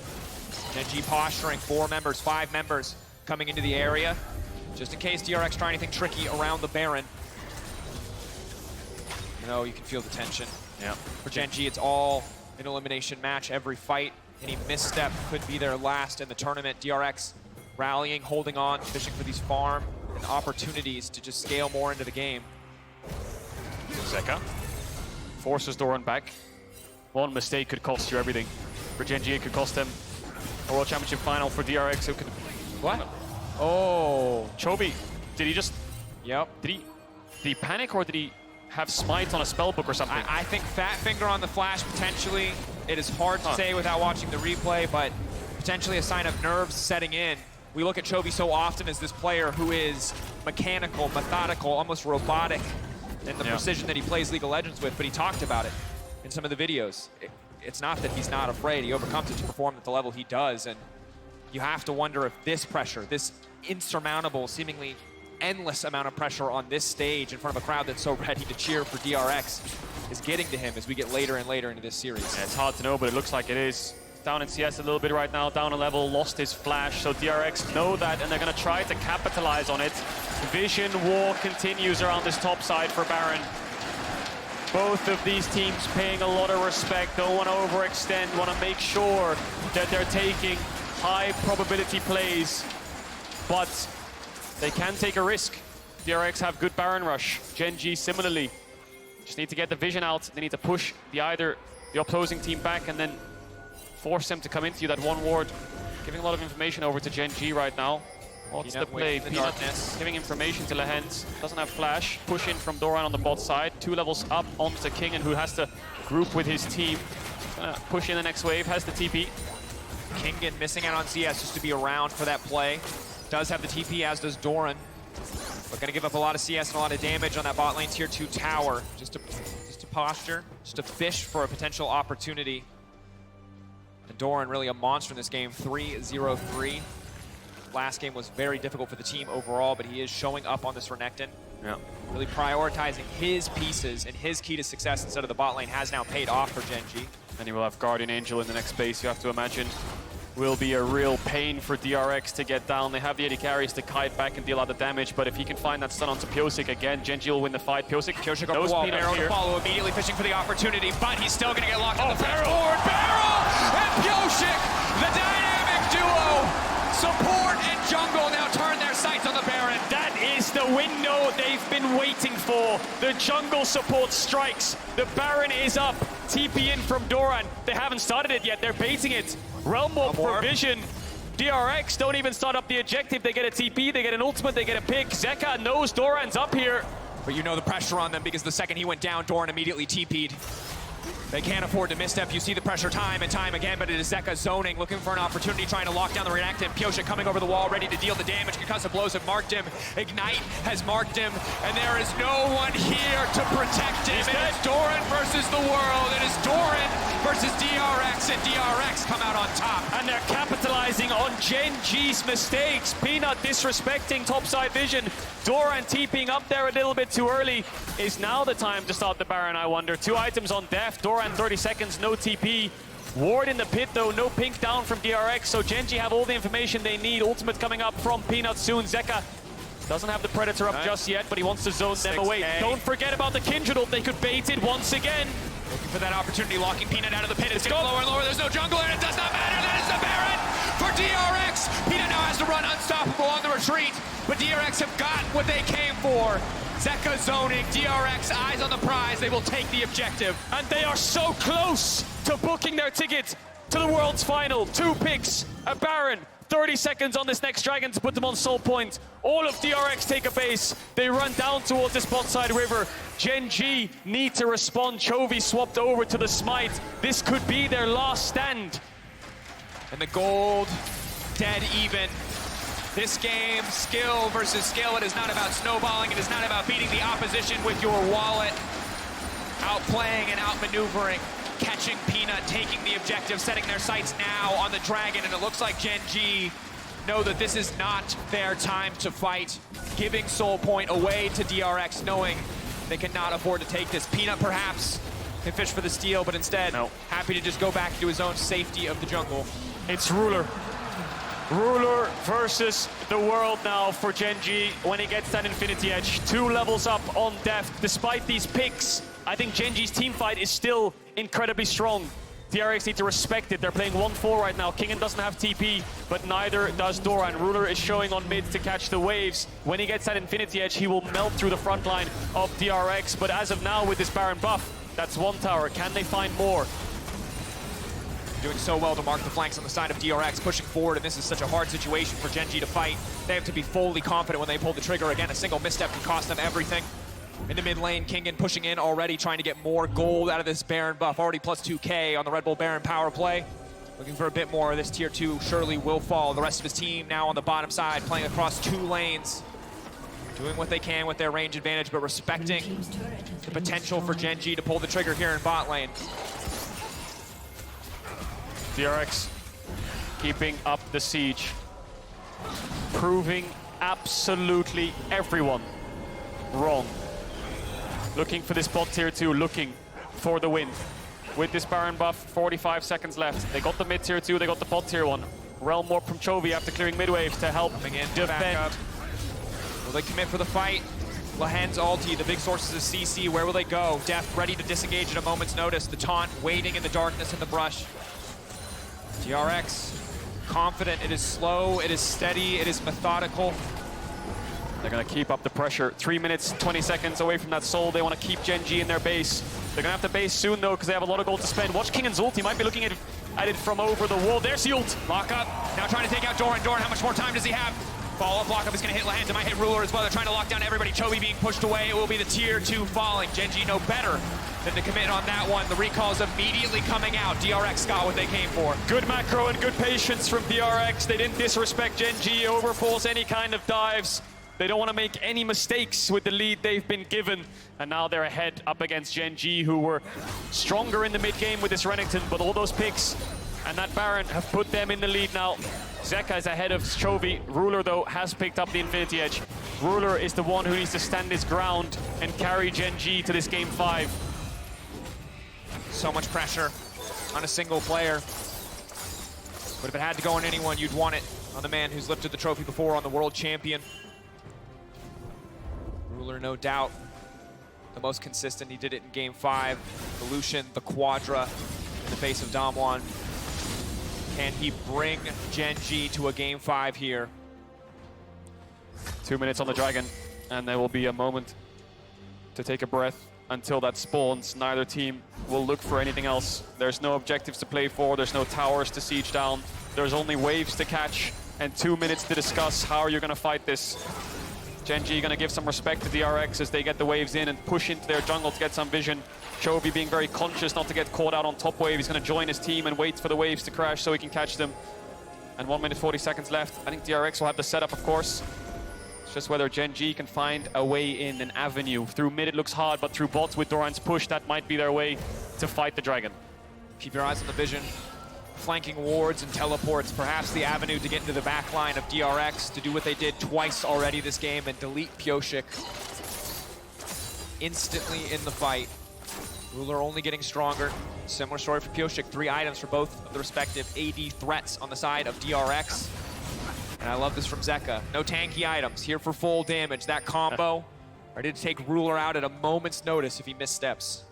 GENG posturing, 4 members, 5 members coming into the area, just in case DRX try anything tricky around the Baron. You know, you can feel the tension. Yeah. For GENG, it's all an elimination match every fight. Any misstep could be their last in the tournament. DRX rallying, holding on, fishing for these farm and opportunities to just scale more into the game. Zeka forces Doran back. One mistake could cost you everything. For GENG, it could cost them a World Championship final. For DRX, it could... What? Oh. Chovy, did he just... Yep. Did he panic, or did he have smite on a spellbook or something? I think fat finger on the flash, potentially. It is hard to say without watching the replay, but potentially a sign of nerves setting in. We look at Chovy so often as this player who is mechanical, methodical, almost robotic in the precision that he plays League of Legends with, but he talked about it in some of the videos. It's not that he's not afraid. He overcomes it to perform at the level he does, and you have to wonder if this pressure, this insurmountable, seemingly endless amount of pressure on this stage in front of a crowd that's so ready to cheer for DRX is getting to him as we get later and later into this series. Yeah, it's hard to know, but it looks like it is. Down in CS a little bit right now, down a level, lost his flash, so DRX know that, and they're going to try to capitalize on it. Vision war continues around this top side for Baron. Both of these teams paying a lot of respect, don't want to overextend, want to make sure that they're taking high probability plays, but they can take a risk. DRX have good Baron rush. GENG similarly. Just need to get the vision out. They need to push the opposing team back and then force them to come into you, that one ward. Giving a lot of information over to GENG right now. What's the play? Peanut giving information to Lehens. Doesn't have flash. Push in from Doran on the bot side. 2 levels up onto King, and who has to group with his team. Push in the next wave. Has the TP. Kingen missing out on CS just to be around for that play. Does have the TP, as does Doran. But gonna give up a lot of CS and a lot of damage on that bot lane tier 2 tower. Just to posture, just to fish for a potential opportunity. And Doran really a monster in this game, 3-0-3. Last game was very difficult for the team overall, but he is showing up on this Renekton. Yeah. Really prioritizing his pieces, and his key to success instead of the bot lane has now paid off for GENG. And he will have Guardian Angel in the next base, you have to imagine. Will be a real pain for DRX to get down. They have the AD carries to kite back and deal a lot of damage, but if he can find that stun onto Pyosik again, GENG will win the fight. Pyosik over the wall, Barrel to follow, immediately fishing for the opportunity, but he's still gonna get locked on the flash forward. Barrel and Pyosik, the dynamic duo. Support and jungle now turn their sights on the Baron. That is the window they've been waiting for. The jungle support strikes. The Baron is up. TP in from Doran. They haven't started it yet. They're baiting it. Realm Warp for Vision. DRX don't even start up the objective. They get a TP, they get an ultimate, they get a pick. Zeka knows Doran's up here. But you know the pressure on them because the second he went down, Doran immediately TP'd. They can't afford to misstep. You see the pressure time and time again, but it is Zeka zoning, looking for an opportunity, trying to lock down the Renekton. Pyosik coming over the wall, ready to deal the damage. Concussive blows have marked him. Ignite has marked him, and there is no one here to protect him. It is Doran versus the world. It is Doran versus DRX, and DRX come out on top. And they're capitalizing on GENG's mistakes. Peanut disrespecting topside vision. Doran TPing up there a little bit too early. Is now the time to start the Baron, I wonder. 2 items on Deft. Doran 30 seconds, no TP. Ward in the pit though, no pink down from DRX, so GENG have all the information they need. Ultimate coming up from Peanut soon. Zeka doesn't have the Predator up just yet, but he wants to zone them away. Don't forget about the Kindred ult. They could bait it once again. Looking for that opportunity, locking Peanut out of the pit. It's getting lower and lower. There's no jungle, and it does not matter. That is the Baron for DRX. Peanut now has to run unstoppable on the retreat, but DRX have got what they came for. Zeka zoning, DRX eyes on the prize. They will take the objective. And they are so close to booking their ticket to the World's Final. 2 picks, a Baron, 30 seconds on this next dragon to put them on soul point. All of DRX take a base. They run down towards this bot side river. GENG need to respond. Chovy swapped over to the smite. This could be their last stand. And the gold, dead even. This game, skill versus skill. It is not about snowballing. It is not about beating the opposition with your wallet. Outplaying and outmaneuvering, catching Peanut, taking the objective, setting their sights now on the Dragon, and it looks like GENG know that this is not their time to fight, giving Soul Point away to DRX, knowing they cannot afford to take this. Peanut perhaps can fish for the steal, but instead, happy to just go back to his own safety of the jungle. It's Ruler. Ruler versus the world now for GENG when he gets that Infinity Edge. 2 levels up on depth. Despite these picks, I think GENG's team fight is still incredibly strong. DRX need to respect it. They're playing 1-4 right now. Kingen doesn't have TP, but neither does Doran. Ruler is showing on mid to catch the waves. When he gets that Infinity Edge, he will melt through the front line of DRX. But as of now, with this Baron buff, that's 1 tower. Can they find more? Doing so well to mark the flanks on the side of DRX, pushing forward, and this is such a hard situation for GENG to fight. They have to be fully confident when they pull the trigger. Again, a single misstep can cost them everything. In the mid lane, Kingen pushing in already, trying to get more gold out of this Baron buff. Already plus 2K on the Red Bull Baron power play. Looking for a bit more. This tier 2 surely will fall. The rest of his team now on the bottom side, playing across 2 lanes. Doing what they can with their range advantage, but respecting the potential for GENG to pull the trigger here in bot lane. DRX keeping up the siege. Proving absolutely everyone wrong. Looking for this bot tier 2, looking for the win. With this Baron buff, 45 seconds left. They got the mid tier 2, they got the bot tier 1. Realm Warp from Chovy after clearing mid waves to help defend. Will they commit for the fight? Lahen's ulti, the big sources of CC, where will they go? Deft ready to disengage at a moment's notice. The taunt waiting in the darkness in the brush. DRX, confident, it is slow, it is steady, it is methodical. They're gonna keep up the pressure. 3 minutes, 20 seconds away from that soul. They wanna keep GENG in their base. They're gonna have to base soon though, because they have a lot of gold to spend. Watch Kingen's ult, he might be looking at it from over the wall. There's the ult. Lock up, now trying to take out Doran. Doran, how much more time does he have? Follow-up lock-up is gonna hit Lahen, it might hit Ruler as well. They're trying to lock down everybody. Chovy being pushed away, it will be the tier 2 falling. GENG know better than to commit on that one. The recall is immediately coming out. DRX got what they came for. Good macro and good patience from DRX. They didn't disrespect GENG, overforce any kind of dives. They don't want to make any mistakes with the lead they've been given. And now they're ahead up against GENG, who were stronger in the mid-game with this Renekton, but all those picks and that Baron have put them in the lead now. Zeka is ahead of Chovy. Ruler, though, has picked up the Infinity Edge. Ruler is the one who needs to stand his ground and carry GENG to this Game 5. So much pressure on a single player. But if it had to go on anyone, you'd want it on the man who's lifted the trophy before, on the world champion. Ruler, no doubt, the most consistent. He did it in Game 5. The Lucian, the Quadra in the face of Damwon. Can he bring GENG to a Game 5 here? 2 minutes on the Dragon, and there will be a moment to take a breath until that spawns. Neither team will look for anything else. There's no objectives to play for, there's no towers to siege down. There's only waves to catch, and 2 minutes to discuss how you're gonna fight this. GENG gonna give some respect to DRX as they get the waves in and push into their jungle to get some vision. Chovy being very conscious not to get caught out on top wave. He's gonna join his team and wait for the waves to crash so he can catch them. And 1 minute 40 seconds left. I think DRX will have the setup, of course. It's just whether GENG can find a way in, an avenue. Through mid it looks hard, but through bots with Doran's push, that might be their way to fight the Dragon. Keep your eyes on the vision. Flanking wards and teleports, perhaps the avenue to get into the back line of DRX, to do what they did twice already this game and delete Pioshik instantly in the fight. Ruler only getting stronger. Similar story for Pioshik. 3 items for both of the respective AD threats on the side of DRX. And I love this from Zeka. No tanky items, here for full damage. That combo, ready to take Ruler out at a moment's notice if he missteps.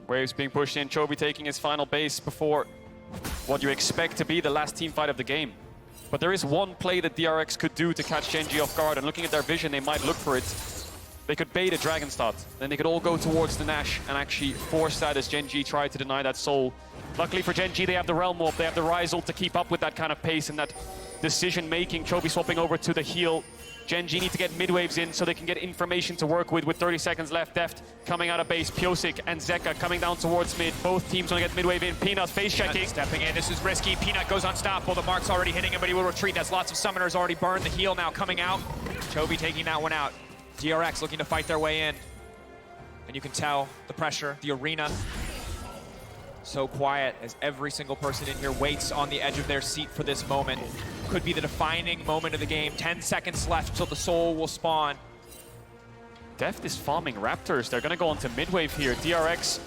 Waves being pushed in, Chovy taking his final base before what you expect to be the last team fight of the game. But there is one play that DRX could do to catch GENG off guard, and looking at their vision, they might look for it. They could bait a Dragon start, then they could all go towards the Nash and actually force that as GENG tried to deny that soul. Luckily for GENG, they have the Realm Warp, they have the Rise ult to keep up with that kind of pace and that decision-making. Chovy swapping over to the heal. GENG need to get mid-waves in so they can get information to work with 30 seconds left. Deft coming out of base, Piosik and Zeka coming down towards mid. Both teams want to get mid-wave in. Peanut face checking. Stepping in, this is risky. Peanut goes unstoppable. The mark's already hitting him, but he will retreat. That's lots of summoners already burned. The heal now coming out. Chovy taking that one out. DRX looking to fight their way in. And you can tell the pressure, the arena, so quiet as every single person in here waits on the edge of their seat for this moment. Could be the defining moment of the game. 10 seconds left till the soul will spawn. Deft is farming Raptors. They're going to go onto mid-wave here. DRX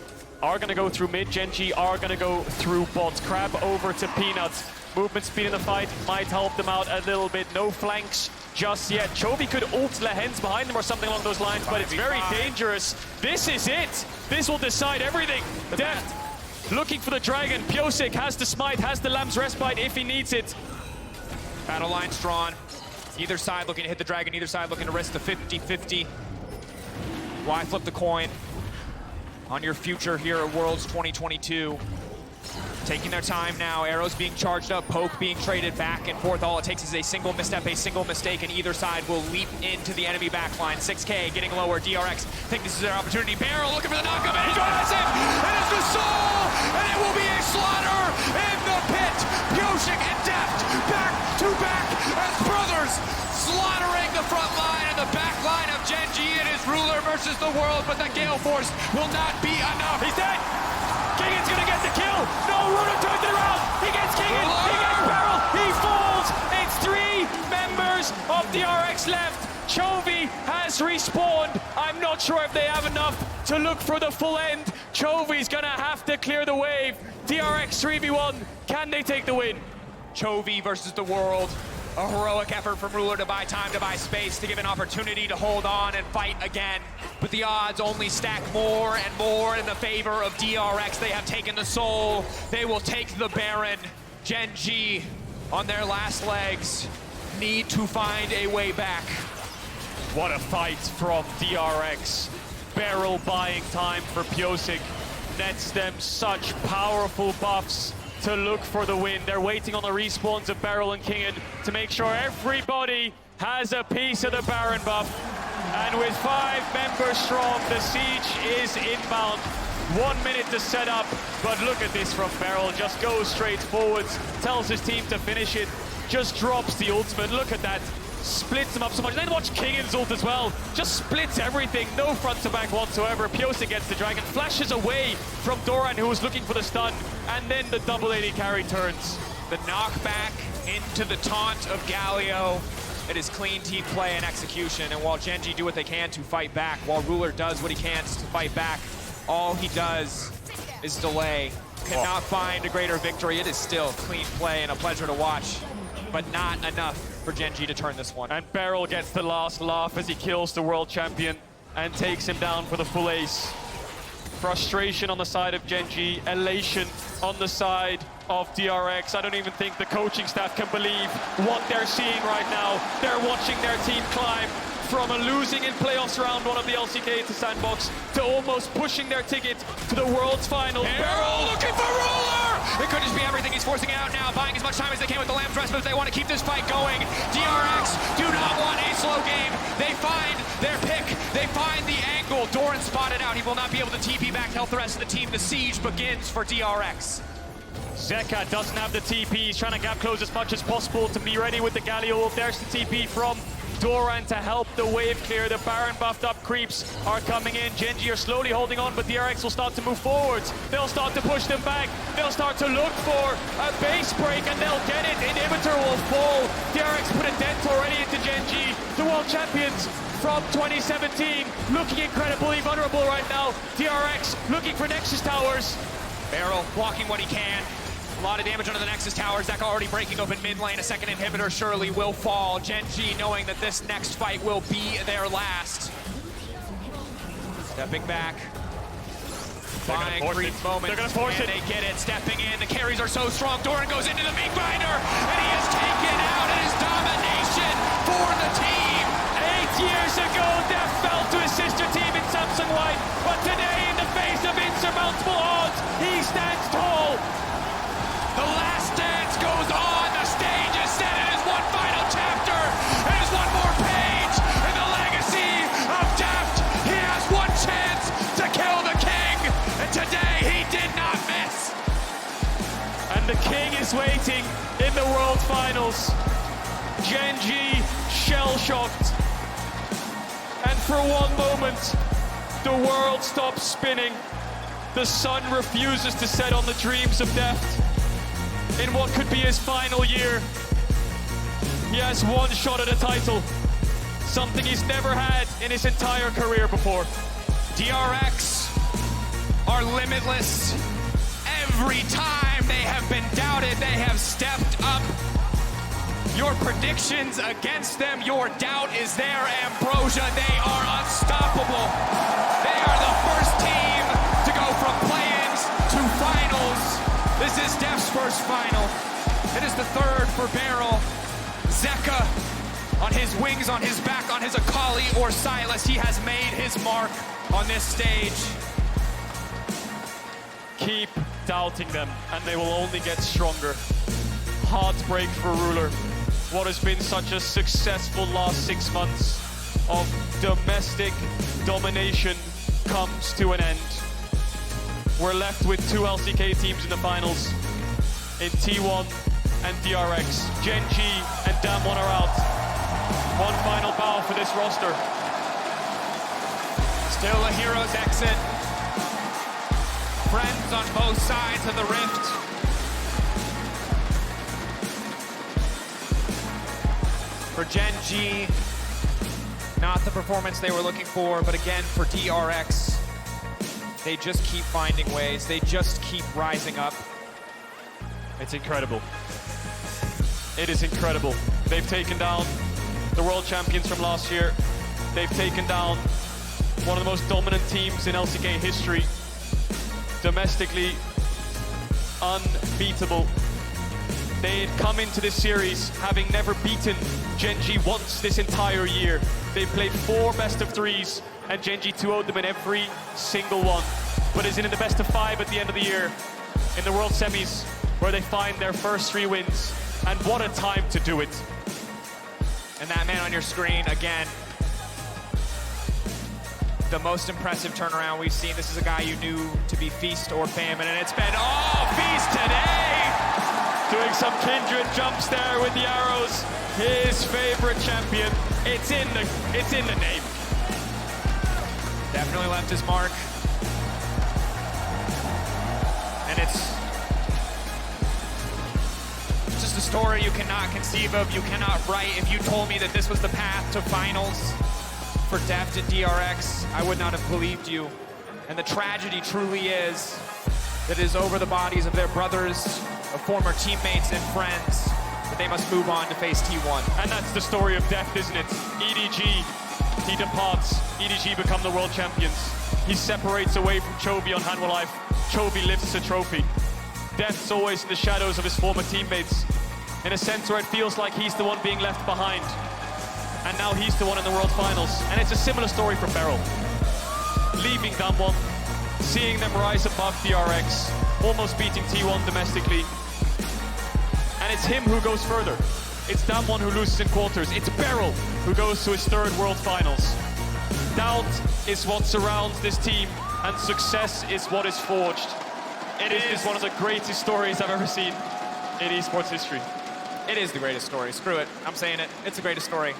are going to go through mid. GENG are going to go through bot. Crab over to Peanuts. Movement speed in the fight might help them out a little bit. No flanks just yet. Chovy could ult Lehens behind them or something along those lines, but it's very dangerous. This is it. This will decide everything. Deft looking for the dragon. Piosik has the smite, has the Lamb's respite if he needs it. Battle lines drawn. Either side looking to hit the dragon, either side looking to risk the 50-50. Why flip the coin on your future here at Worlds 2022? Taking their time now, arrows being charged up, poke being traded back and forth. All it takes is a single misstep, a single mistake, and either side will leap into the enemy backline. 6K getting lower, DRX think this is their opportunity. Barrel looking for the knockup, and he has it! It is the soul! And it will be a slaughter in the pit! Piosik and Deft back to back as brothers, slaughtering the front line and the back line of GENG. It is Ruler versus the world, but the Gale Force will not be enough. He's dead! Kingan's gonna get the kill! No, Ruler turns it around! He gets Kingan! He gets Barrel! He falls! It's 3 members of DRX left! Chovy has respawned! I'm not sure if they have enough to look for the full end. Chovy's gonna have to clear the wave. DRX 3v1, can they take the win? Chovy versus the world. A heroic effort from Ruler to buy time, to buy space, to give an opportunity to hold on and fight again. But the odds only stack more and more in the favor of DRX. They have taken the soul. They will take the Baron. GENG on their last legs need to find a way back. What a fight from DRX. Barrel buying time for Piosik nets them such powerful buffs to look for the win. They're waiting on the respawns of Barrel and Kingan to make sure everybody has a piece of the Baron buff. And with 5 members strong, the siege is inbound. 1 minute to set up, but look at this from Barrel. Just goes straight forwards, tells his team to finish it, just drops the ultimate. Look at that. Splits them up so much. Then watch Kingan's ult as well. Just splits everything. No front to back whatsoever. Piosik gets the dragon. Flashes away from Doran, who was looking for the stun. And then the double AD carry turns. The knockback into the taunt of Galio. It is clean team play and execution. And while GENG do what they can to fight back, while Ruler does what he can to fight back, all he does is delay. Cannot find a greater victory. It is still clean play and a pleasure to watch, but not enough for GENG to turn this one. And Barrel gets the last laugh as he kills the world champion and takes him down for the full ace. Frustration on the side of GENG, elation on the side of DRX. I don't even think the coaching staff can believe what they're seeing right now. They're watching their team climb from a losing in playoffs round 1 of the LCK to Sandbox to almost pushing their ticket to the World's Final. Barrel looking for Ruler! It could just be everything. He's forcing it out now, buying as much time as they can with the Lamb's Respite. They want to keep this fight going. DRX do not want a slow game. They find their pick. They find the angle. Doran spotted out. He will not be able to TP back to help the rest of the team. The siege begins for DRX. Zeka doesn't have the TP. He's trying to gap close as much as possible to be ready with the Galio ult. There's the TP from Doran to help the wave clear. The Baron buffed up creeps are coming in. GENG are slowly holding on, but DRX will start to move forwards. They'll start to push them back. They'll start to look for a base break, and they'll get it. Inhibitor will fall. DRX put a dent already into GENG. The world champions from 2017, looking incredibly vulnerable right now. DRX looking for Nexus towers. Barrel blocking what he can. A lot of damage under the Nexus towers. Zeka already breaking open mid lane. A second inhibitor surely will fall. GENG knowing that this next fight will be their last. Stepping back. Buying brief moments. They're gonna force it. They get it. Stepping in. The carries are so strong. Doran goes into the meat grinder, and he is taken out. It is domination for the team. 8 years ago, Def fell to his sister team in Samsung White, but today, in the face of insurmountable odds, he stands tall. The last dance goes on. The stage is set. It is one final chapter. It is one more page waiting in the World Finals. GENG shell-shocked. And for one moment, the world stops spinning. The sun refuses to set on the dreams of Deft. In what could be his final year, he has one shot at a title. Something he's never had in his entire career before. DRX are limitless. Every time they have been doubted, they have stepped up. Your predictions against them, your doubt is there, Ambrosia. They are unstoppable. They are the first team to go from play-ins to finals. This is Deft's first final. It is the third for Beryl. Zeka on his wings, on his back, on his Akali or Silas. He has made his mark on this stage. Keep doubting them, and they will only get stronger. Heartbreak for Ruler. What has been such a successful last 6 months of domestic domination comes to an end. We're left with 2 LCK teams in the finals, in T1 and DRX. GENG and Damwon are out. One final bow for this roster. Still a hero's exit. Friends on both sides of the rift. For GENG, not the performance they were looking for, but again, for DRX, they just keep finding ways. They just keep rising up. It's incredible. It is incredible. They've taken down the world champions from last year. They've taken down one of the most dominant teams in LCK history. Domestically unbeatable. They had come into this series having never beaten GENG once this entire year. They played 4 best-of-3s, and GENG 2-0'd them in every single one. But is in the best-of-5 at the end of the year, in the World Semis, where they find their first 3 wins. And what a time to do it. And that man on your screen, again, the most impressive turnaround we've seen. This is a guy you knew to be feast or famine, and it's been all feast today! Doing some Kindred jumps there with the arrows. His favorite champion. It's in the name. Definitely left his mark. And it's just a story you cannot conceive of, you cannot write. If you told me that this was the path to finals for Deft and DRX, I would not have believed you. And the tragedy truly is that it is over the bodies of their brothers, of former teammates and friends, that they must move on to face T1. And that's the story of Deft, isn't it? EDG, he departs. EDG become the world champions. He separates away from Chovy on Hanwha Life. Chovy lifts a trophy. Deft's always in the shadows of his former teammates, in a sense where it feels like he's the one being left behind. And now he's the one in the World Finals. And it's a similar story for Beryl. Leaving Damwon, seeing them rise above DRX, almost beating T1 domestically. And it's him who goes further. It's Damwon who loses in quarters. It's Beryl who goes to his 3rd World Finals. Doubt is what surrounds this team, and success is what is forged. It is one of the greatest stories I've ever seen in esports history. It is the greatest story. Screw it. I'm saying it. It's the greatest story.